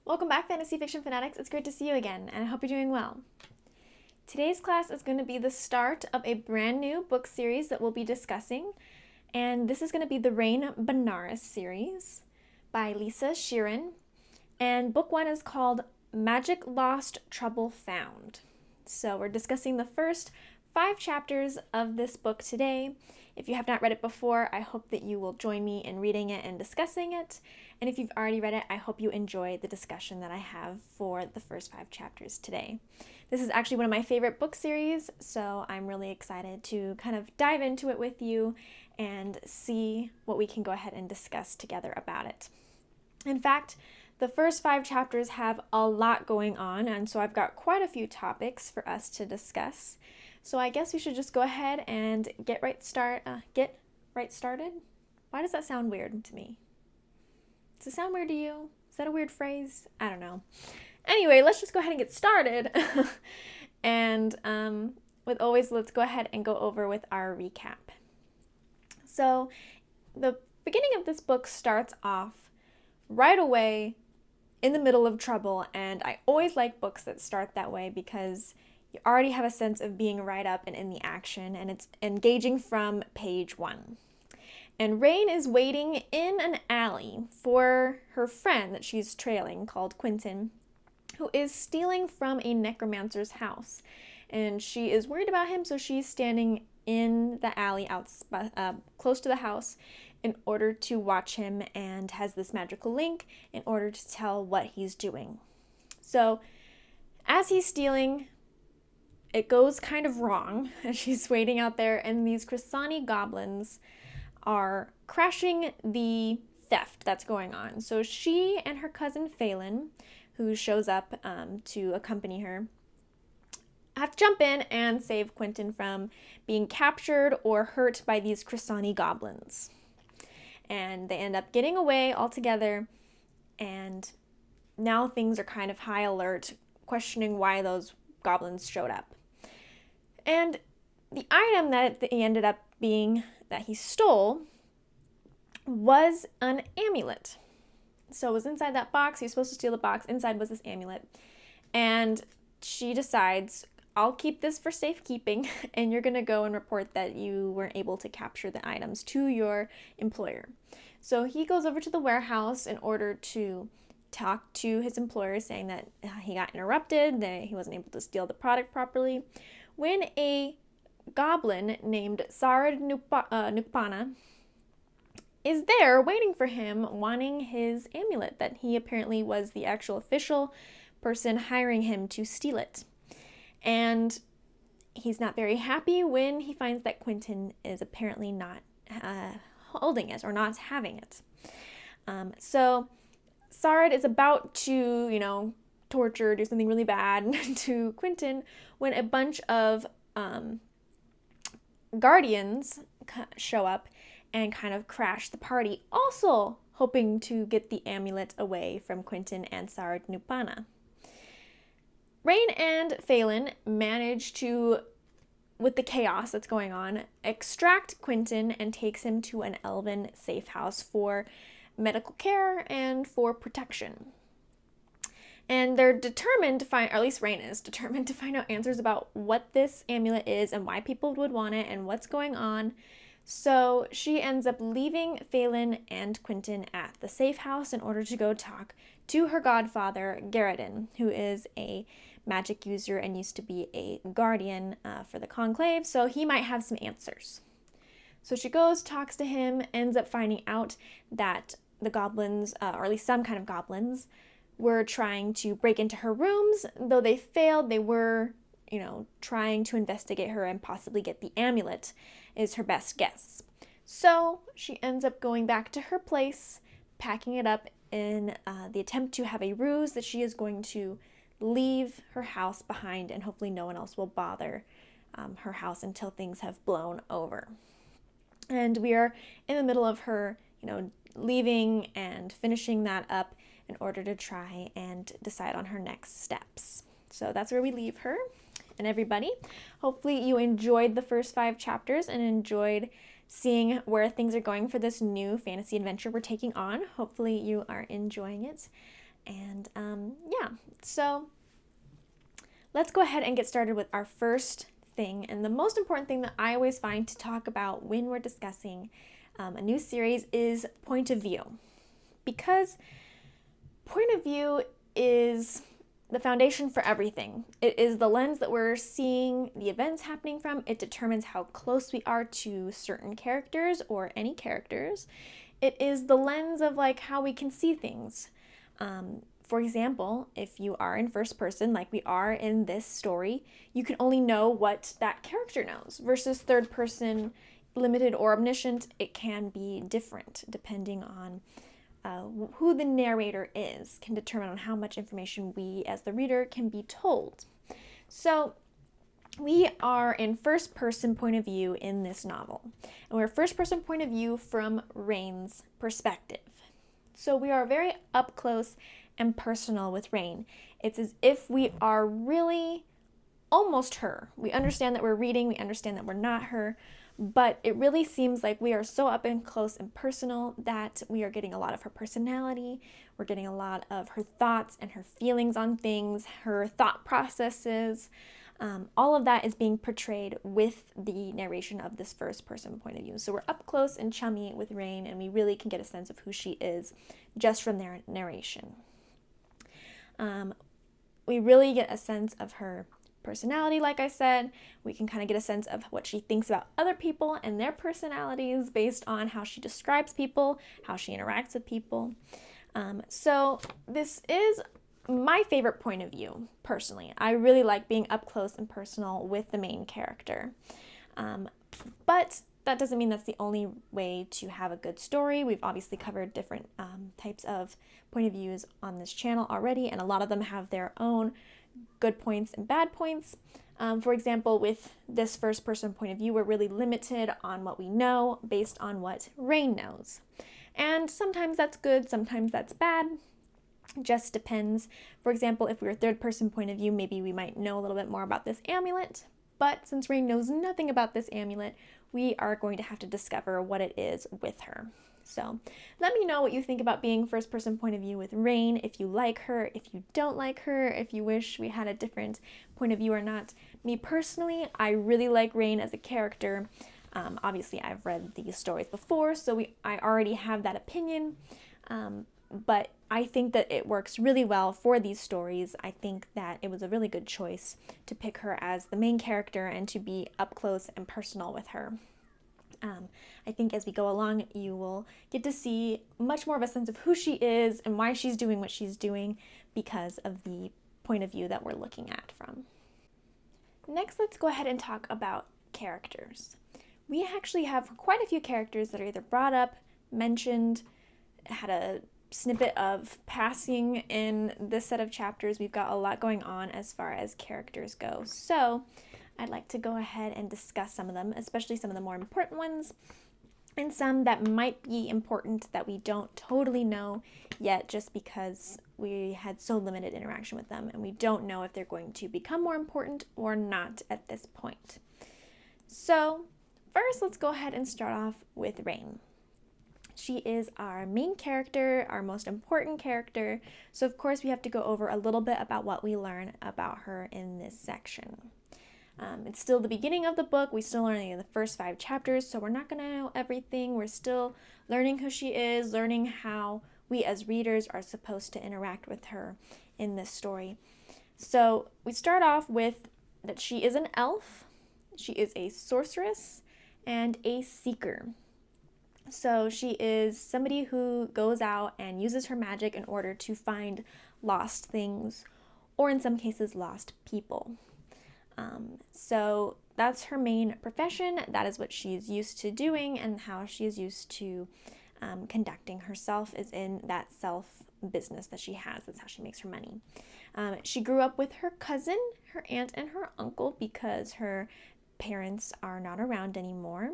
Welcome back, Fantasy Fiction Fanatics. It's great to see you again, and I hope you're doing well. Today's class is going to be the start of a brand new book series that we'll be discussing, and this is going to be the Raine Benares series by Lisa Shearin, and book one is called Magic Lost, Trouble Found. So we're discussing the first 5 chapters of this book today. If you have not read it before, I hope that you will join me in reading it and discussing it. And if you've already read it, I hope you enjoy the discussion that I have for the first 5 chapters today. This is actually one of my favorite book series, so I'm really excited to kind of dive into it with you and see what we can go ahead and discuss together about it. In fact, the first 5 chapters have a lot going on, and so I've got quite a few topics for us to discuss. So I guess we should just go ahead and get right started. Why does that sound weird to me? Does it sound weird to you? Is that a weird phrase? I don't know. Anyway, let's just go ahead and get started. And with always, let's go ahead and go over with our recap. So the beginning of this book starts off right away in the middle of trouble, and I always like books that start that way because you already have a sense of being right up and in the action, and it's engaging from page 1. And Raine is waiting in an alley for her friend that she's trailing called Quentin, who is stealing from a necromancer's house. And she is worried about him, so she's standing in the alley close to the house in order to watch him, and has this magical link in order to tell what he's doing. So as he's stealing, it goes kind of wrong as she's waiting out there, and these Chrysani goblins are crashing the theft that's going on. So she and her cousin Phelan, who shows up to accompany her, have to jump in and save Quentin from being captured or hurt by these Chrysani goblins. And they end up getting away altogether, and now things are kind of high alert, questioning why those goblins showed up. And the item that he ended up being that he stole was an amulet. So it was inside that box. He was supposed to steal the box. Inside was this amulet. And she decides, I'll keep this for safekeeping, and you're going to go and report that you weren't able to capture the items to your employer. So he goes over to the warehouse in order to talk to his employer, saying that he got interrupted, that he wasn't able to steal the product properly, when a goblin named Sarad Nukpana is there waiting for him, wanting his amulet, that he apparently was the actual official person hiring him to steal it. And he's not very happy when he finds that Quentin is apparently not holding it or not having it. So Sarad is about to, torture, do something really bad to Quentin when a bunch of guardians show up and kind of crash the party, also hoping to get the amulet away from Quentin and Sarad Nupana. Raine and Phelan manage to, with the chaos that's going on, extract Quentin and takes him to an elven safe house for medical care and for protection. And they're determined to find, or at least Raine is determined to find out answers about what this amulet is and why people would want it and what's going on. So she ends up leaving Phelan and Quentin at the safe house in order to go talk to her godfather, Garradin, who is a magic user and used to be a guardian for the conclave, so he might have some answers. So she goes, talks to him, ends up finding out that the goblins, or at least some kind of goblins, were trying to break into her rooms. Though they failed, they were, trying to investigate her and possibly get the amulet, is her best guess. So she ends up going back to her place, packing it up in the attempt to have a ruse that she is going to leave her house behind, and hopefully no one else will bother her house until things have blown over. And we are in the middle of her, leaving and finishing that up in order to try and decide on her next steps. So that's where we leave her. And everybody, hopefully you enjoyed the first 5 chapters and enjoyed seeing where things are going for this new fantasy adventure we're taking on. Hopefully you are enjoying it. And yeah, so let's go ahead and get started with our first thing. And the most important thing that I always find to talk about when we're discussing a new series is point of view. Because point of view is the foundation for everything. It is the lens that we're seeing the events happening from. It determines how close we are to certain characters or any characters. It is the lens of like how we can see things. For example, if you are in first person, like we are in this story, you can only know what that character knows, versus third person, limited or omniscient, it can be different depending on who the narrator is, can determine on how much information we as the reader can be told. So we are in first person point of view in this novel, and we're first person point of view from Raine's perspective. So we are very up close and personal with Raine. It's as if we are really almost her. We understand that we're reading, we understand that we're not her, but it really seems like we are so up and close and personal that we are getting a lot of her personality, we're getting a lot of her thoughts and her feelings on things, her thought processes. All of that is being portrayed with the narration of this first person point of view. So we're up close and chummy with Raine, and we really can get a sense of who she is just from their narration. We really get a sense of her personality, like I said. We can kind of get a sense of what she thinks about other people and their personalities based on how she describes people, how she interacts with people. So this is my favorite point of view, personally. I really like being up close and personal with the main character. But that doesn't mean that's the only way to have a good story. We've obviously covered different types of point of views on this channel already, and a lot of them have their own good points and bad points. For example, with this first person point of view, we're really limited on what we know based on what Raine knows. And sometimes that's good, sometimes that's bad. Just depends. For example, if we were third person point of view, maybe we might know a little bit more about this amulet. But since Raine knows nothing about this amulet, we are going to have to discover what it is with her. So let me know what you think about being first person point of view with Raine, if you like her, if you don't like her, if you wish we had a different point of view or not. Me personally, I really like Raine as a character. Obviously, I've read these stories before, so I already have that opinion. But I think that it works really well for these stories. I think that it was a really good choice to pick her as the main character and to be up close and personal with her. I think as we go along, you will get to see much more of a sense of who she is and why she's doing what she's doing because of the point of view that we're looking at from. Next, let's go ahead and talk about characters. We actually have quite a few characters that are either brought up, mentioned, had a snippet of passing in this set of chapters. We've got a lot going on as far as characters go. So I'd like to go ahead and discuss some of them, especially some of the more important ones, and some that might be important that we don't totally know yet just because we had so limited interaction with them and we don't know if they're going to become more important or not at this point. So first, let's go ahead and start off with Raine. She is our main character, our most important character, so of course we have to go over a little bit about what we learn about her in this section. It's still the beginning of the book. We still learning the first 5 chapters, so we're not going to know everything. We're still learning who she is, learning how we as readers are supposed to interact with her in this story. So we start off with that she is an elf, she is a sorceress, and a seeker. So she is somebody who goes out and uses her magic in order to find lost things, or in some cases, lost people. So that's her main profession. That is what she's used to doing, and how she is used to conducting herself is in that self business that she has. That's how she makes her money. She grew up with her cousin, her aunt, and her uncle because her parents are not around anymore.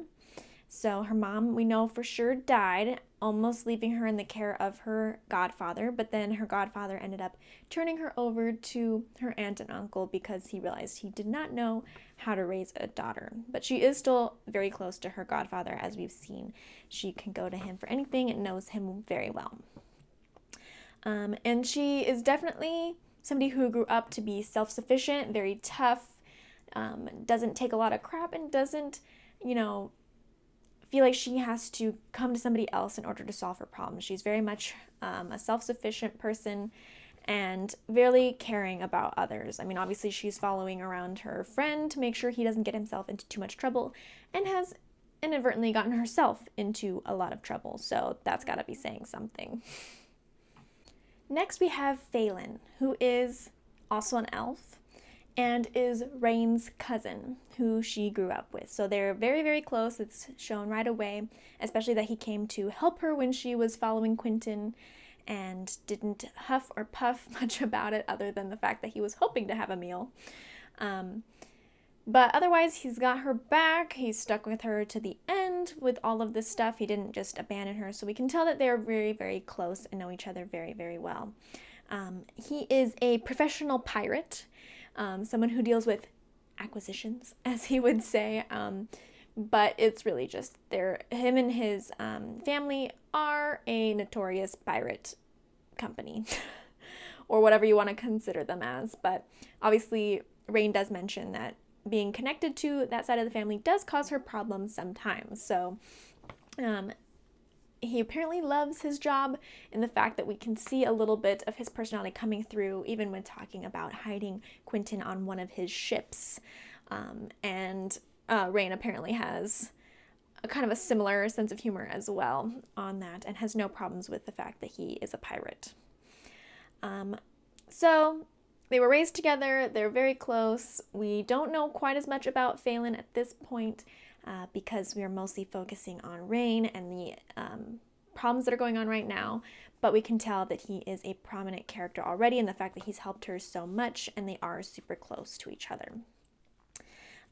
So her mom, we know for sure, died, almost leaving her in the care of her godfather, but then her godfather ended up turning her over to her aunt and uncle because he realized he did not know how to raise a daughter. But she is still very close to her godfather, as we've seen. She can go to him for anything and knows him very well. And she is definitely somebody who grew up to be self-sufficient, very tough, doesn't take a lot of crap, and doesn't, feel like she has to come to somebody else in order to solve her problems. She's very much a self-sufficient person and very caring about others. I mean, obviously she's following around her friend to make sure he doesn't get himself into too much trouble, and has inadvertently gotten herself into a lot of trouble, so that's gotta be saying something. Next we have Phelan, who is also an elf and is Raine's cousin, who she grew up with. So they're very, very close. It's shown right away, especially that he came to help her when she was following Quentin and didn't huff or puff much about it other than the fact that he was hoping to have a meal. But otherwise, he's got her back. He's stuck with her to the end with all of this stuff. He didn't just abandon her. So we can tell that they're very, very close and know each other very, very well. He is a professional pirate, someone who deals with acquisitions, as he would say. But it's really just him and his family are a notorious pirate company, or whatever you want to consider them as. But obviously, Raine does mention that being connected to that side of the family does cause her problems sometimes. So he apparently loves his job, and the fact that we can see a little bit of his personality coming through even when talking about hiding Quentin on one of his ships. And Raine apparently has a kind of a similar sense of humor as well on that, and has no problems with the fact that he is a pirate. So they were raised together, they're very close. We don't know quite as much about Phelan at this point because we are mostly focusing on Raine and the problems that are going on right now, but we can tell that he is a prominent character already, and the fact that he's helped her so much, and they are super close to each other.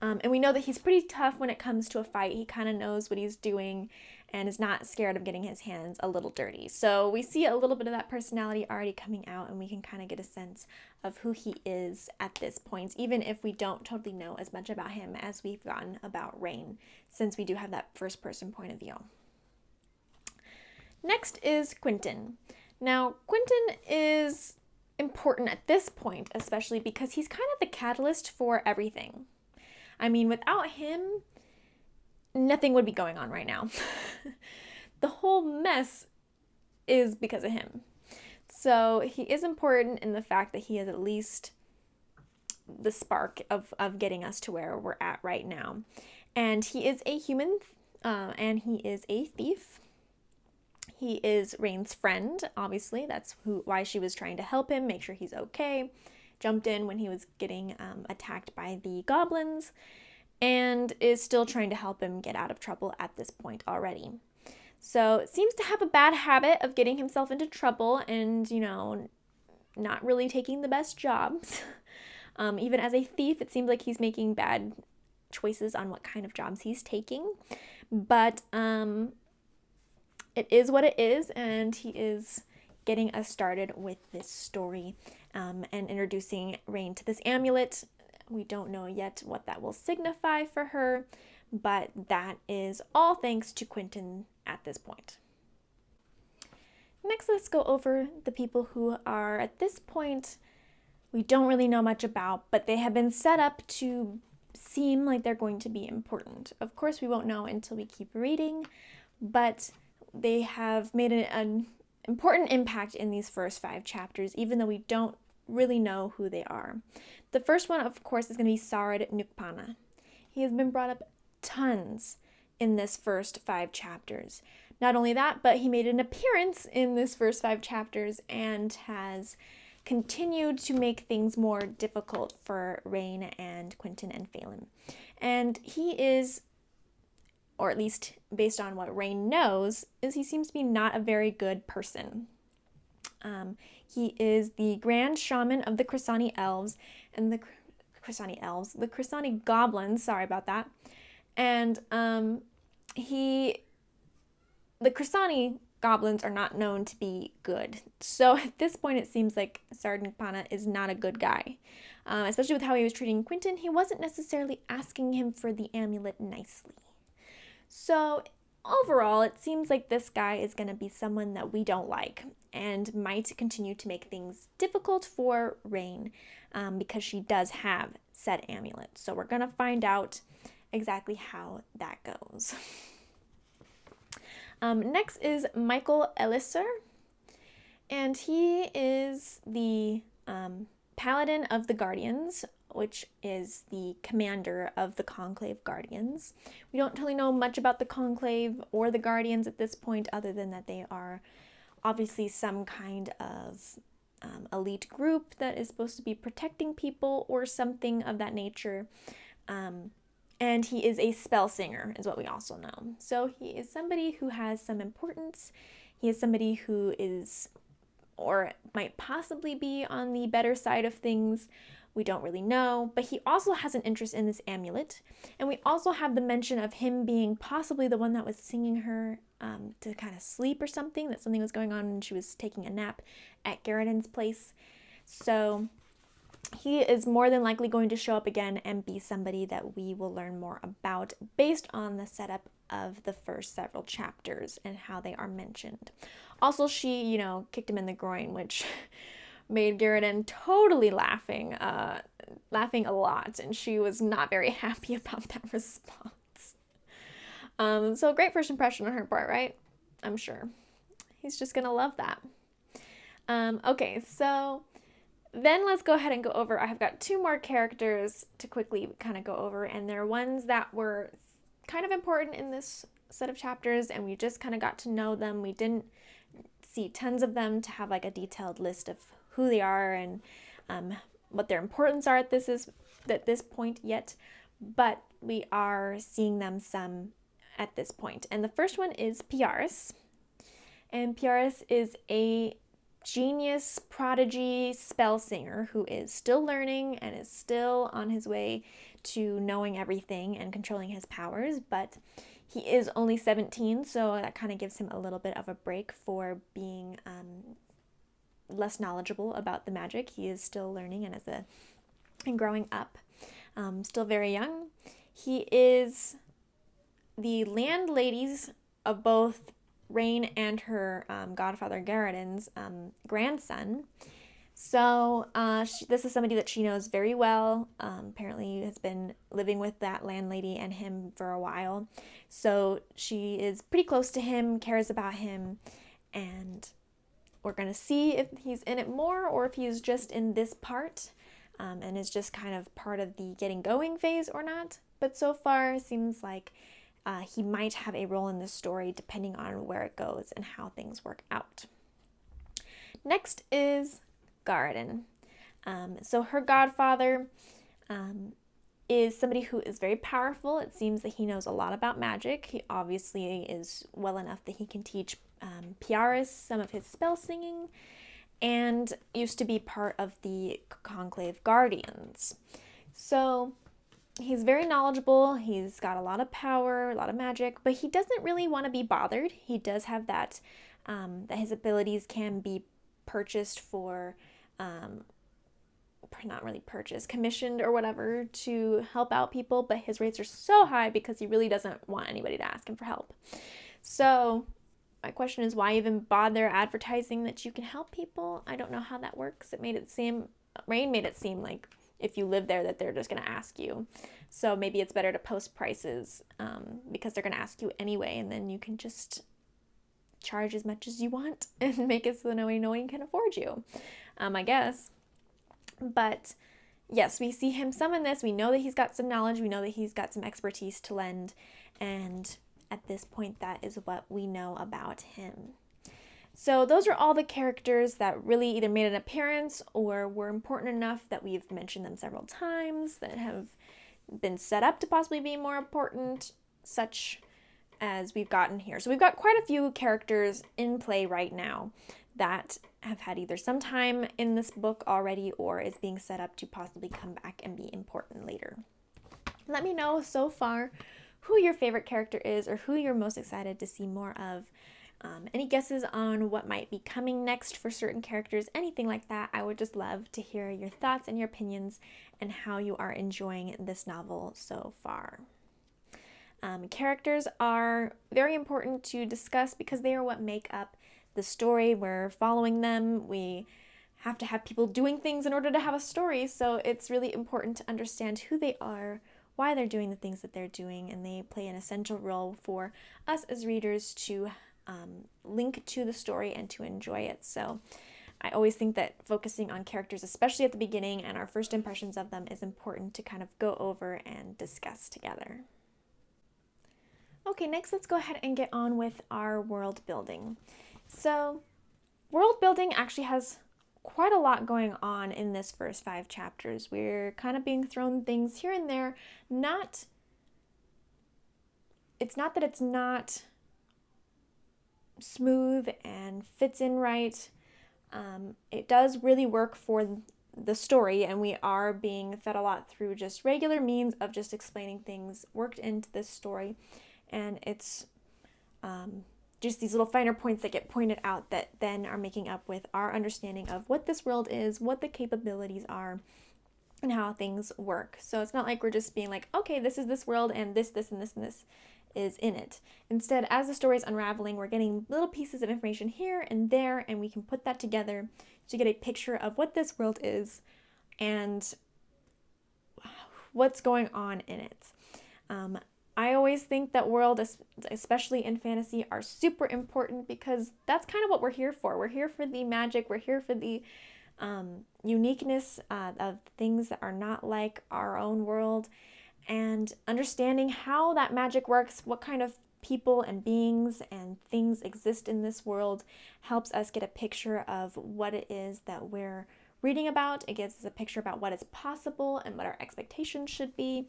And we know that he's pretty tough when it comes to a fight. He kind of knows what he's doing and is not scared of getting his hands a little dirty. So we see a little bit of that personality already coming out, and we can kind of get a sense of who he is at this point, even if we don't totally know as much about him as we've gotten about Raine, since we do have that first person point of view. Next is Quentin. Now, Quentin is important at this point, especially because he's kind of the catalyst for everything. I mean, without him, nothing would be going on right now. The whole mess is because of him. So he is important in the fact that he is at least the spark of getting us to where we're at right now. And he is a human, and he is a thief. He is Raine's friend, obviously. That's why she was trying to help him, make sure he's okay. Jumped in when he was getting attacked by the goblins, and is still trying to help him get out of trouble at this point already. So seems to have a bad habit of getting himself into trouble and, not really taking the best jobs. Even as a thief, it seems like he's making bad choices on what kind of jobs he's taking. But it is what it is, and he is getting us started with this story and introducing Raine to this amulet. We don't know yet what that will signify for her, but that is all thanks to Quentin at this point. Next, let's go over the people who are, at this point, we don't really know much about, but they have been set up to seem like they're going to be important. Of course, we won't know until we keep reading, but they have made an important impact in these first 5 chapters, even though we don't really know who they are. The first one, of course, is going to be Sarid Nukpana. He has been brought up tons in this first 5 chapters. Not only that, but he made an appearance in this first 5 chapters and has continued to make things more difficult for Raine and Quentin and Phelan. And he is, or at least based on what Raine knows, is he seems to be not a very good person. He is the grand shaman of the Chrysani elves and the Chrysani goblins, sorry about that. And the Chrysani goblins are not known to be good. So at this point it seems like Sardinpana is not a good guy. Especially with how he was treating Quentin, he wasn't necessarily asking him for the amulet nicely. So overall, it seems like this guy is going to be someone that we don't like and might continue to make things difficult for Raine because she does have said amulet. So we're going to find out exactly how that goes. Next is Michael Elisser, and he is the Paladin of the Guardians, which is the commander of the Conclave Guardians. We don't really know much about the Conclave or the Guardians at this point, other than that they are obviously some kind of elite group that is supposed to be protecting people or something of that nature. And he is a spell singer, is what we also know. So he is somebody who has some importance. He is somebody who is, or might possibly be, on the better side of things. We don't really know, but he also has an interest in this amulet. And we also have the mention of him being possibly the one that was singing her to kind of sleep or something, that something was going on and she was taking a nap at Garrett's place. So he is more than likely going to show up again and be somebody that we will learn more about based on the setup of the first several chapters and how they are mentioned. Also, she, kicked him in the groin, which made Garrett totally laughing a lot, and she was not very happy about that response. So great first impression on her part, right? I'm sure. He's just gonna love that. Okay, so then let's go ahead and go over, I have got 2 more characters to quickly kind of go over, and they're ones that were kind of important in this set of chapters, and we just kind of got to know them. We didn't see tons of them to have like a detailed list of who they are and what their importance are at this point yet, but we are seeing them some at this point. And the first one is Benares, and Benares is a genius prodigy spell singer who is still learning and is still on his way to knowing everything and controlling his powers, but he is only 17, so that kind of gives him a little bit of a break for being less knowledgeable about the magic. He is still learning and growing up, still very young. He is the landlady's of both Raine and her godfather Garrett's grandson. So this is somebody that she knows very well. Apparently has been living with that landlady and him for a while. So she is pretty close to him, cares about him, and we're going to see if he's in it more or if he's just in this part and is just kind of part of the getting going phase or not. But so far it seems like he might have a role in this story depending on where it goes and how things work out. Next is Garden. So her godfather is somebody who is very powerful. It seems that he knows a lot about magic. He obviously is well enough that he can teach Benares some of his spell singing, and used to be part of the Conclave Guardians. So he's very knowledgeable. He's got a lot of power, a lot of magic, but he doesn't really want to be bothered. He does have that his abilities can be purchased for not really purchased, commissioned or whatever to help out people, but his rates are so high because he really doesn't want anybody to ask him for help. So my question is, why even bother advertising that you can help people? I don't know how that works. Raine made it seem like if you live there that they're just going to ask you. So maybe it's better to post prices because they're going to ask you anyway, and then you can just charge as much as you want and make it so no one can afford you, I guess. But yes, we see him summon this. We know that he's got some knowledge. We know that he's got some expertise to lend. And at this point, that is what we know about him. So those are all the characters that really either made an appearance or were important enough that we've mentioned them several times, that have been set up to possibly be more important, such as we've gotten here. So we've got quite a few characters in play right now that have had either some time in this book already or is being set up to possibly come back and be important later. Let me know so far who your favorite character is or who you're most excited to see more of. Any guesses on what might be coming next for certain characters, anything like that. I would just love to hear your thoughts and your opinions and how you are enjoying this novel so far. Characters are very important to discuss because they are what make up the story. We're following them. We have to have people doing things in order to have a story, so it's really important to understand who they are, why they're doing the things that they're doing, and they play an essential role for us as readers to link to the story and to enjoy it. So I always think that focusing on characters, especially at the beginning and our first impressions of them, is important to kind of go over and discuss together. Okay, next let's go ahead and get on with our world building. So world building actually has quite a lot going on in this first 5 chapters. We're kind of being thrown things here and there. It's not that it's not smooth and fits in right. It does really work for the story, and we are being fed a lot through just regular means of just explaining things worked into this story, and it's just these little finer points that get pointed out that then are making up with our understanding of what this world is, what the capabilities are, and how things work. So it's not like we're just being like, okay, this is this world and this, and this, and this is in it. Instead, as the story is unraveling, we're getting little pieces of information here and there, and we can put that together to get a picture of what this world is and what's going on in it. I always think that world, especially in fantasy, are super important because that's kind of what we're here for. We're here for the magic. We're here for the uniqueness of things that are not like our own world, and understanding how that magic works, what kind of people and beings and things exist in this world, helps us get a picture of what it is that we're reading about. It gives us a picture about what is possible and what our expectations should be.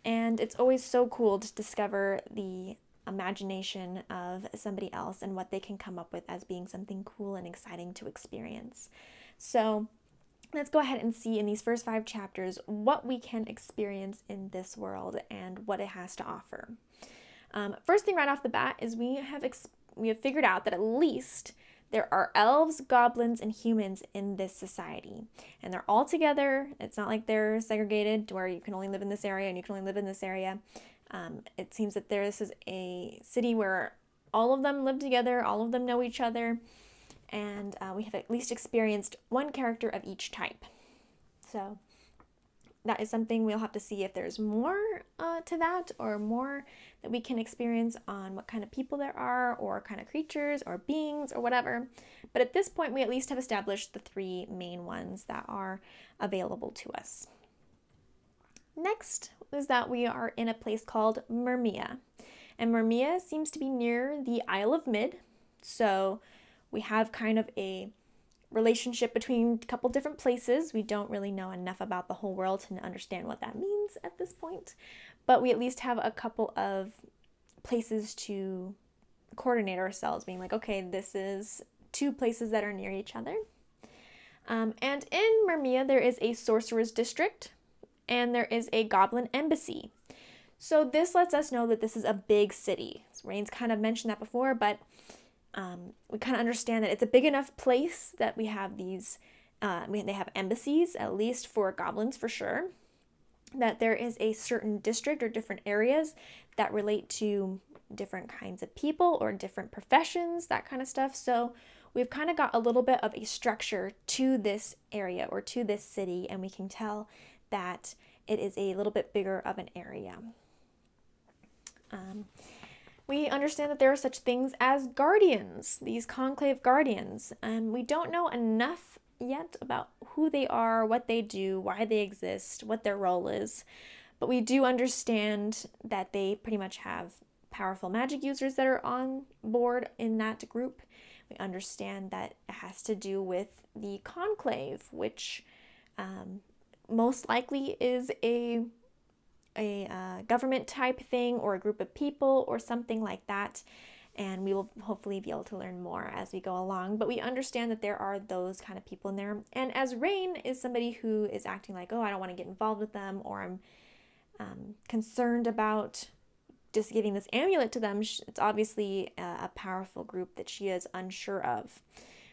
And it's always so cool to discover the imagination of somebody else and what they can come up with as being something cool and exciting to experience. So let's go ahead and see in these first 5 chapters what we can experience in this world and what it has to offer. First thing right off the bat is we have figured out that at least there are elves, goblins, and humans in this society, and they're all together. It's not like they're segregated to where you can only live in this area and you can only live in this area. It seems that this is a city where all of them live together, all of them know each other, and we have at least experienced one character of each type. So that is something we'll have to see if there's more to that, or more that we can experience on what kind of people there are, or kind of creatures or beings or whatever. But at this point, we at least have established the 3 main ones that are available to us. Next is that we are in a place called Mermia. And Mermia seems to be near the Isle of Mid. So we have kind of a relationship between a couple different places. We don't really know enough about the whole world to understand what that means at this point, but we at least have a couple of places to coordinate ourselves, being like, okay, this is 2 places that are near each other. And in Mermia, there is a sorcerer's district, and there is a goblin embassy. So this lets us know that this is a big city. Raine's kind of mentioned that before, but we kind of understand that it's a big enough place that we have these, they have embassies, at least for goblins for sure, that there is a certain district or different areas that relate to different kinds of people or different professions, that kind of stuff. So we've kind of got a little bit of a structure to this area or to this city, and we can tell that it is a little bit bigger of an area. We understand that there are such things as guardians, these conclave guardians, and we don't know enough yet about who they are, what they do, why they exist, what their role is, but we do understand that they pretty much have powerful magic users that are on board in that group. We understand that it has to do with the conclave, which most likely is a government type thing, or a group of people or something like that, and we will hopefully be able to learn more as we go along. But we understand that there are those kind of people in there, and as Raine is somebody who is acting like, oh, I don't want to get involved with them, or I'm concerned about just giving this amulet to them, it's obviously a powerful group that she is unsure of,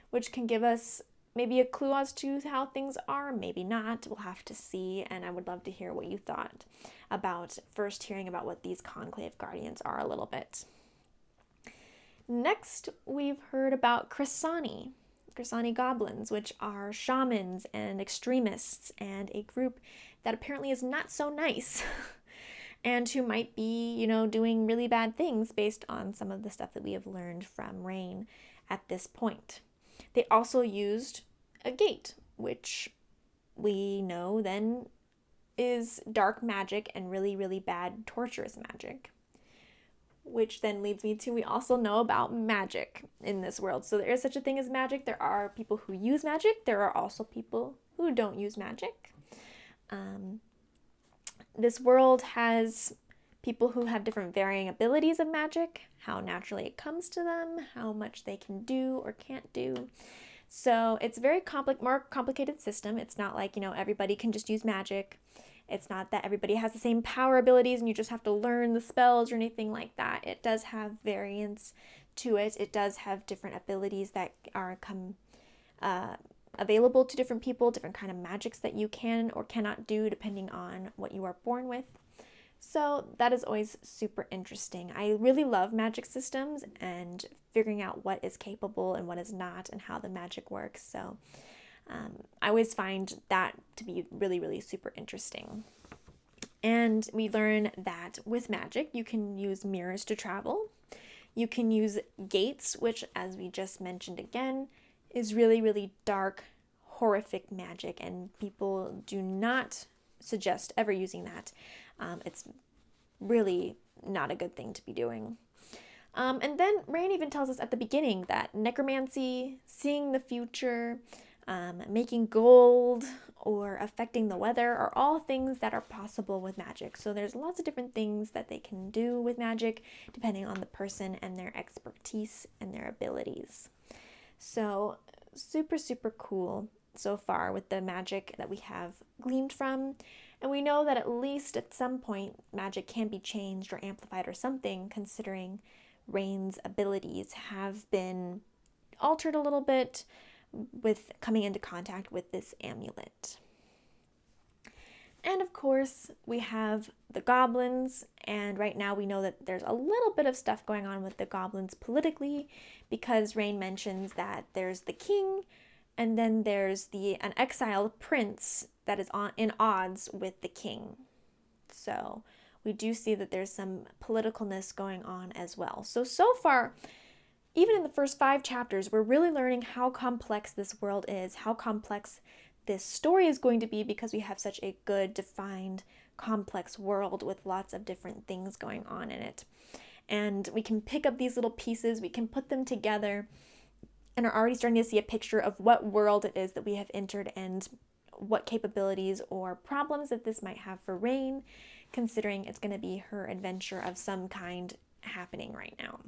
which can give us maybe a clue as to how things are, maybe not. We'll have to see, and I would love to hear what you thought about first hearing about what these conclave guardians are a little bit. Next, we've heard about Crisani goblins, which are shamans and extremists, and a group that apparently is not so nice and who might be, doing really bad things based on some of the stuff that we have learned from Raine at this point. They also used a gate, which we know then is dark magic and really, really bad, torturous magic. Which then leads me to, we also know about magic in this world. So there is such a thing as magic. There are people who use magic. There are also people who don't use magic. This world has people who have different varying abilities of magic, how naturally it comes to them, how much they can do or can't do. So it's a very more complicated system. It's not like, everybody can just use magic. It's not that everybody has the same power abilities and you just have to learn the spells or anything like that. It does have variance to it. It does have different abilities that are available to different people, different kind of magics that you can or cannot do depending on what you are born with. So that is always super interesting. I really love magic systems and figuring out what is capable and what is not and how the magic works. So I always find that to be really, really super interesting. And we learn that with magic, you can use mirrors to travel. You can use gates, which, as we just mentioned again, is really, really dark, horrific magic, and people do not suggest ever using that. It's really not a good thing to be doing. And then Raine even tells us at the beginning that necromancy, seeing the future, making gold, or affecting the weather are all things that are possible with magic. So there's lots of different things that they can do with magic depending on the person and their expertise and their abilities. So super, super cool so far with the magic that we have gleaned from. And we know that at least at some point magic can be changed or amplified or something, considering Raine's abilities have been altered a little bit with coming into contact with this amulet. And of course, we have the goblins, and right now we know that there's a little bit of stuff going on with the goblins politically, because Raine mentions that there's the king, and then there's an exiled prince that is in odds with the king. So we do see that there's some politicalness going on as well. So far, even in the first 5 chapters, we're really learning how complex this world is, how complex this story is going to be, because we have such a good, defined, complex world with lots of different things going on in it. And we can pick up these little pieces, we can put them together, and are already starting to see a picture of what world it is that we have entered and what capabilities or problems that this might have for Raine, considering it's going to be her adventure of some kind happening right now.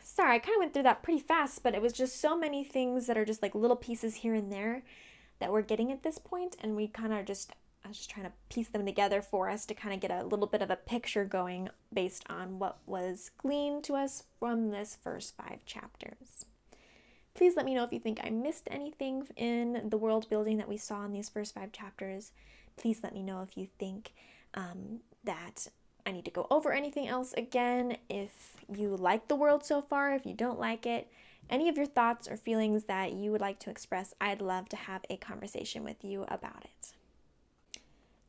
Sorry, I kind of went through that pretty fast, but it was just so many things that are just like little pieces here and there that we're getting at this point, and I was just trying to piece them together for us to kind of get a little bit of a picture going based on what was gleaned to us from this first 5 chapters. Please let me know if you think I missed anything in the world building that we saw in these first 5 chapters. Please let me know if you think that I need to go over anything else again. If you like the world so far, if you don't like it, any of your thoughts or feelings that you would like to express, I'd love to have a conversation with you about it.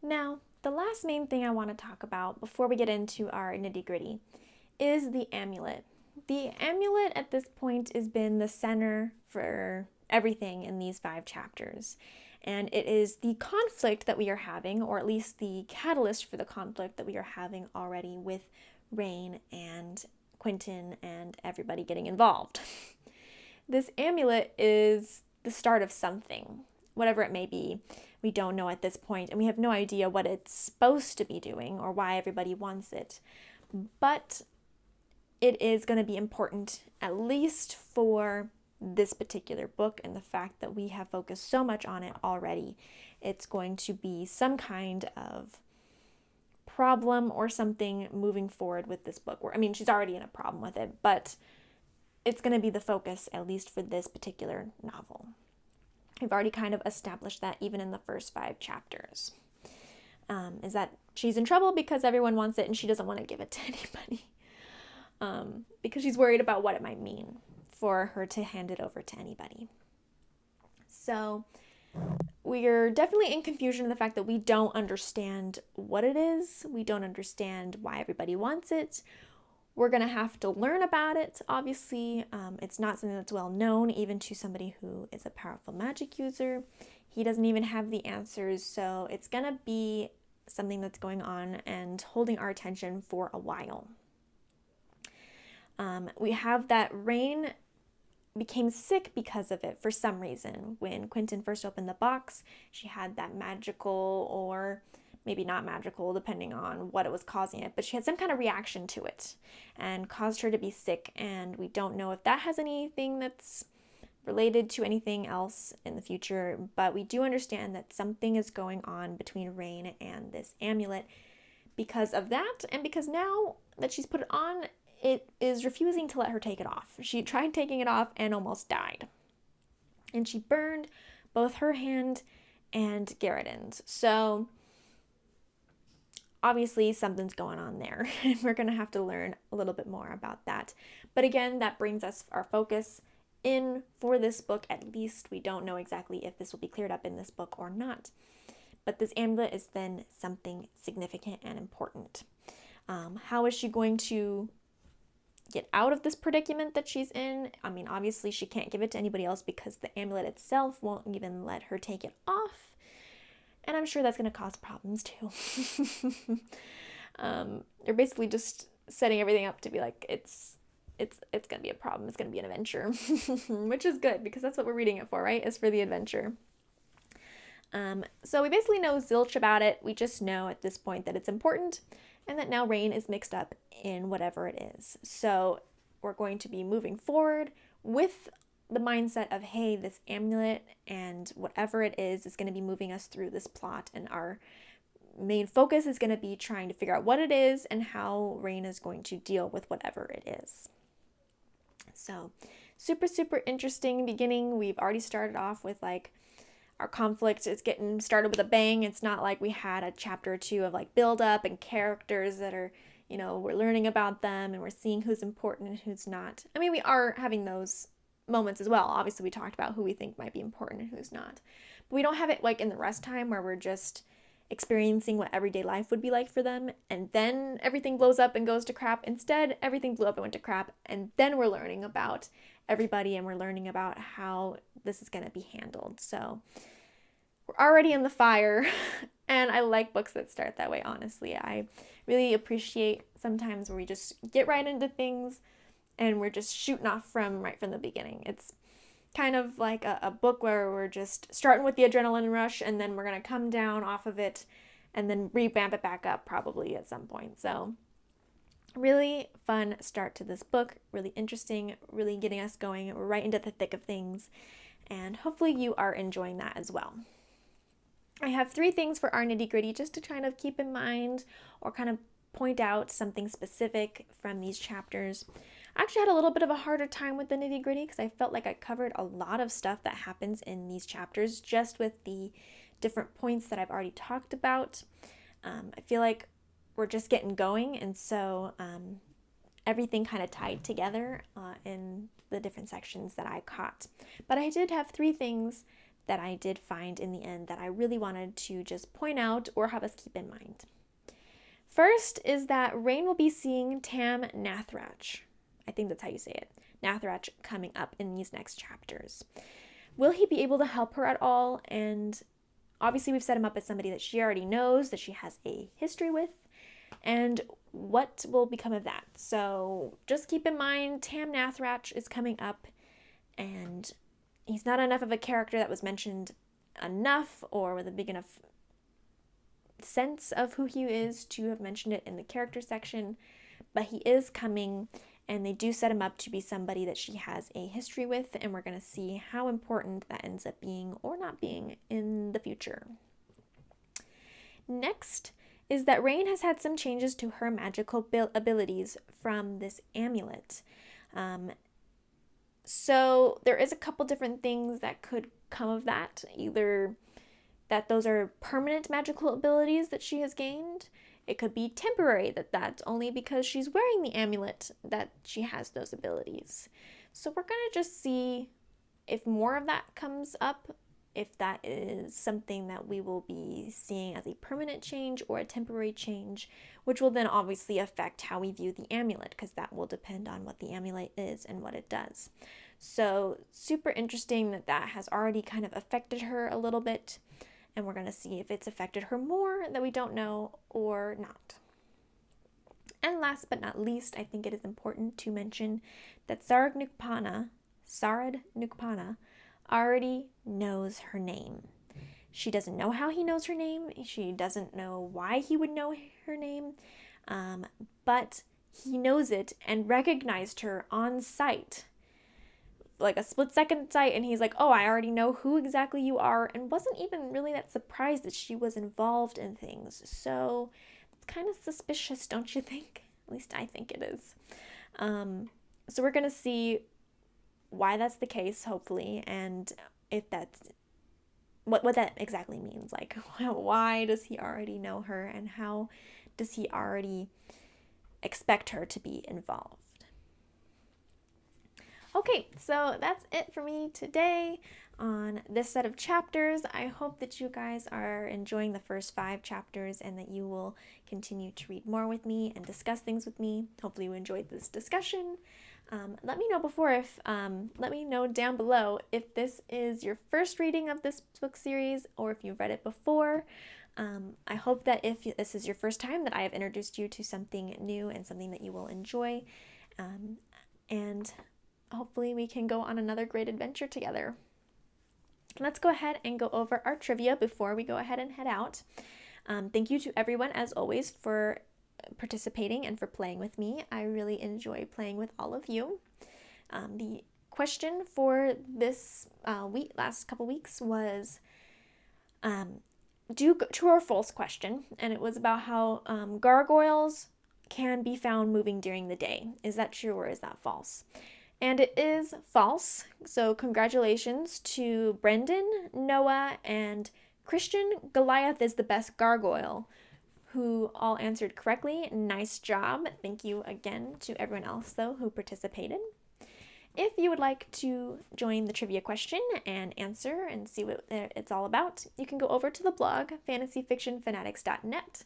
Now, the last main thing I want to talk about before we get into our nitty-gritty is the amulet. The amulet at this point has been the center for everything in these 5 chapters. And it is the conflict that we are having, or at least the catalyst for the conflict that we are having already with Raine and Quentin and everybody getting involved. This amulet is the start of something, whatever it may be. We don't know at this point, and we have no idea what it's supposed to be doing or why everybody wants it. But it is going to be important, at least for this particular book, and the fact that we have focused so much on it already. It's going to be some kind of problem or something moving forward with this book. She's already in a problem with it, but it's going to be the focus, at least for this particular novel. We've already kind of established that even in the first 5 chapters. Is that she's in trouble because everyone wants it and she doesn't want to give it to anybody. Because she's worried about what it might mean for her to hand it over to anybody. So we're definitely in confusion in the fact that we don't understand what it is. We don't understand why everybody wants it. We're going to have to learn about it, obviously. It's not something that's well known, even to somebody who is a powerful magic user. He doesn't even have the answers, so it's going to be something that's going on and holding our attention for a while. We have that Raine became sick because of it for some reason. When Quentin first opened the box, she had that magical, or maybe not magical, depending on what it was causing it, but she had some kind of reaction to it and caused her to be sick, and we don't know if that has anything that's related to anything else in the future, but we do understand that something is going on between Raine and this amulet because of that, and because now that she's put it on, it is refusing to let her take it off. She tried taking it off and almost died. And she burned both her hand and Garrett's. So obviously something's going on there, and we're going to have to learn a little bit more about that. But again, that brings us our focus in for this book. At least we don't know exactly if this will be cleared up in this book or not. But this amulet is then something significant and important. How is she going to get out of this predicament that she's in? I mean, obviously she can't give it to anybody else because the amulet itself won't even let her take it off. And I'm sure that's going to cause problems too. They're basically just setting everything up to be like, it's going to be a problem. It's going to be an adventure, which is good because that's what we're reading it for, right? Is for the adventure. So we basically know zilch about it. We just know at this point that it's important and that now Raine is mixed up in whatever it is. So we're going to be moving forward with the mindset of, hey, this amulet and whatever it is going to be moving us through this plot, and our main focus is going to be trying to figure out what it is and how Raine is going to deal with whatever it is. So super, super interesting beginning. We've already started off with like our conflict is getting started with a bang. It's not like we had a chapter or two of like build up and characters that are, you know, we're learning about them and we're seeing who's important and who's not. I mean, we are having those moments as well. Obviously, we talked about who we think might be important and who's not. But we don't have it like in the rest time where we're just experiencing what everyday life would be like for them, and then everything blows up and goes to crap. Instead, everything blew up and went to crap, and then we're learning about everybody and we're learning about how this is going to be handled. So we're already in the fire, and I like books that start that way, honestly. I really appreciate sometimes where we just get right into things and we're just shooting off right from the beginning. It's kind of like a book where we're just starting with the adrenaline rush, and then we're going to come down off of it and then revamp it back up probably at some point. So really fun start to this book, really interesting, really getting us going right into the thick of things, and hopefully you are enjoying that as well. I have 3 things for our nitty gritty just to kind of keep in mind or kind of point out something specific from these chapters. I actually had a little bit of a harder time with the nitty gritty because I felt like I covered a lot of stuff that happens in these chapters just with the different points that I've already talked about. I feel like we're just getting going, and so everything kind of tied together in the different sections that I caught. But I did have 3 things that I did find in the end that I really wanted to just point out or have us keep in mind. First is that Raine will be seeing Tam Nathrach. I think that's how you say it. Nathrach coming up in these next chapters. Will he be able to help her at all? And obviously we've set him up as somebody that she already knows, that she has a history with. And what will become of that? So just keep in mind, Tam Nathrach is coming up, and he's not enough of a character that was mentioned enough or with a big enough sense of who he is to have mentioned it in the character section, but he is coming, and they do set him up to be somebody that she has a history with, and we're going to see how important that ends up being or not being in the future. Next is that Raine has had some changes to her magical abilities from this amulet. So there is a couple different things that could come of that. Either that those are permanent magical abilities that she has gained. It could be temporary, that that's only because she's wearing the amulet that she has those abilities. So we're going to just see if more of that comes up, if that is something that we will be seeing as a permanent change or a temporary change, which will then obviously affect how we view the amulet, because that will depend on what the amulet is and what it does. So super interesting that that has already kind of affected her a little bit, and we're going to see if it's affected her more that we don't know or not. And last but not least, I think it is important to mention that Sarad Nukpana already knows her name. She doesn't know how he knows her name. She doesn't know why he would know her name, but he knows it and recognized her on sight, like a split-second sight, and he's like, oh, I already know who exactly you are, and wasn't even really that surprised that she was involved in things. So it's kind of suspicious, don't you think? At least I think it is. So we're going to see why that's the case, hopefully, and if that's what that exactly means. Like, why does he already know her, and how does he already expect her to be involved? Okay, so that's it for me today on this set of chapters. I hope that you guys are enjoying the first 5 chapters and that you will continue to read more with me and discuss things with me. Hopefully you enjoyed this discussion. Let me know down below if this is your first reading of this book series or if you've read it before. I hope that if this is your first time that I have introduced you to something new and something that you will enjoy. And hopefully we can go on another great adventure together. Let's go ahead and go over our trivia before we go ahead and head out. Thank you to everyone, as always, for participating and for playing with me. I really enjoy playing with all of you. The question for this last couple weeks was true or false question, and it was about how gargoyles can be found moving during the day. Is that true or is that false? And it is false. So congratulations to Brendan, Noah, and Christian. Goliath is the best gargoyle, who all answered correctly. Nice job. Thank you again to everyone else, though, who participated. If you would like to join the trivia question and answer and see what it's all about, you can go over to the blog, fantasyfictionfanatics.net.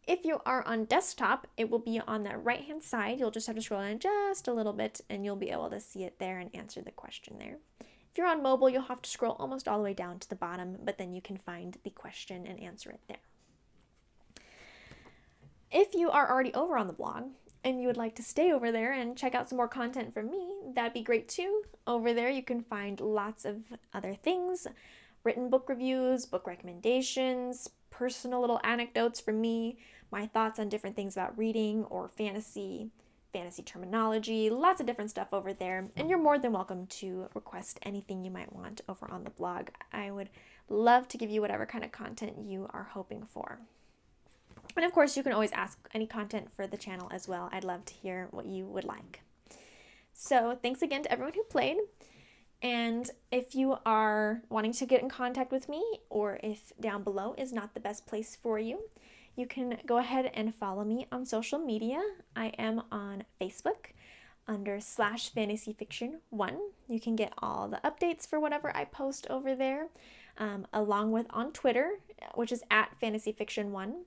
If you are on desktop, it will be on the right-hand side. You'll just have to scroll down just a little bit, and you'll be able to see it there and answer the question there. If you're on mobile, you'll have to scroll almost all the way down to the bottom, but then you can find the question and answer it there. If you are already over on the blog and you would like to stay over there and check out some more content from me, that'd be great too. Over there, you can find lots of other things, written book reviews, book recommendations, personal little anecdotes from me, my thoughts on different things about reading or fantasy terminology, lots of different stuff over there. And you're more than welcome to request anything you might want over on the blog. I would love to give you whatever kind of content you are hoping for. And of course, you can always ask any content for the channel as well. I'd love to hear what you would like. So thanks again to everyone who played. And if you are wanting to get in contact with me, or if down below is not the best place for you, you can go ahead and follow me on social media. I am on Facebook under /fantasyfiction1. You can get all the updates for whatever I post over there, along with on Twitter, which is @fantasyfiction1.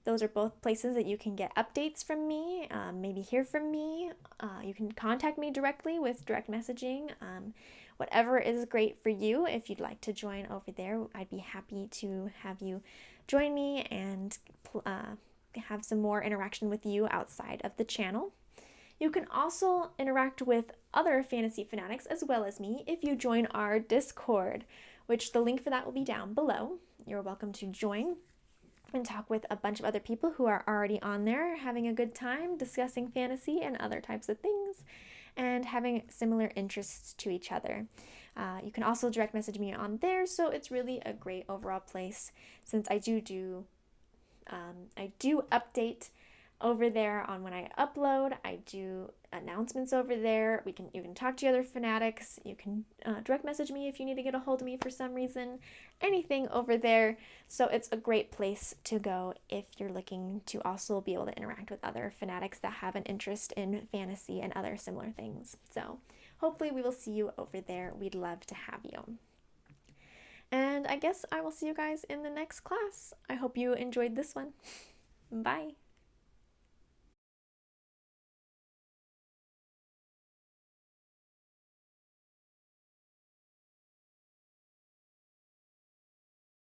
Those are both places that you can get updates from me, maybe hear from me. You can contact me directly with direct messaging. Whatever is great for you. If you'd like to join over there, I'd be happy to have you join me and have some more interaction with you outside of the channel. You can also interact with other fantasy fanatics as well as me if you join our Discord, which the link for that will be down below. You're welcome to join and talk with a bunch of other people who are already on there having a good time discussing fantasy and other types of things and having similar interests to each other. You can also direct message me on there, so it's really a great overall place since I do update over there on when I upload. I do announcements over there. You can talk to other fanatics. You can direct message me if you need to get a hold of me for some reason. Anything over there. So it's a great place to go if you're looking to also be able to interact with other fanatics that have an interest in fantasy and other similar things. So hopefully we will see you over there. We'd love to have you. And I guess I will see you guys in the next class. I hope you enjoyed this one. Bye.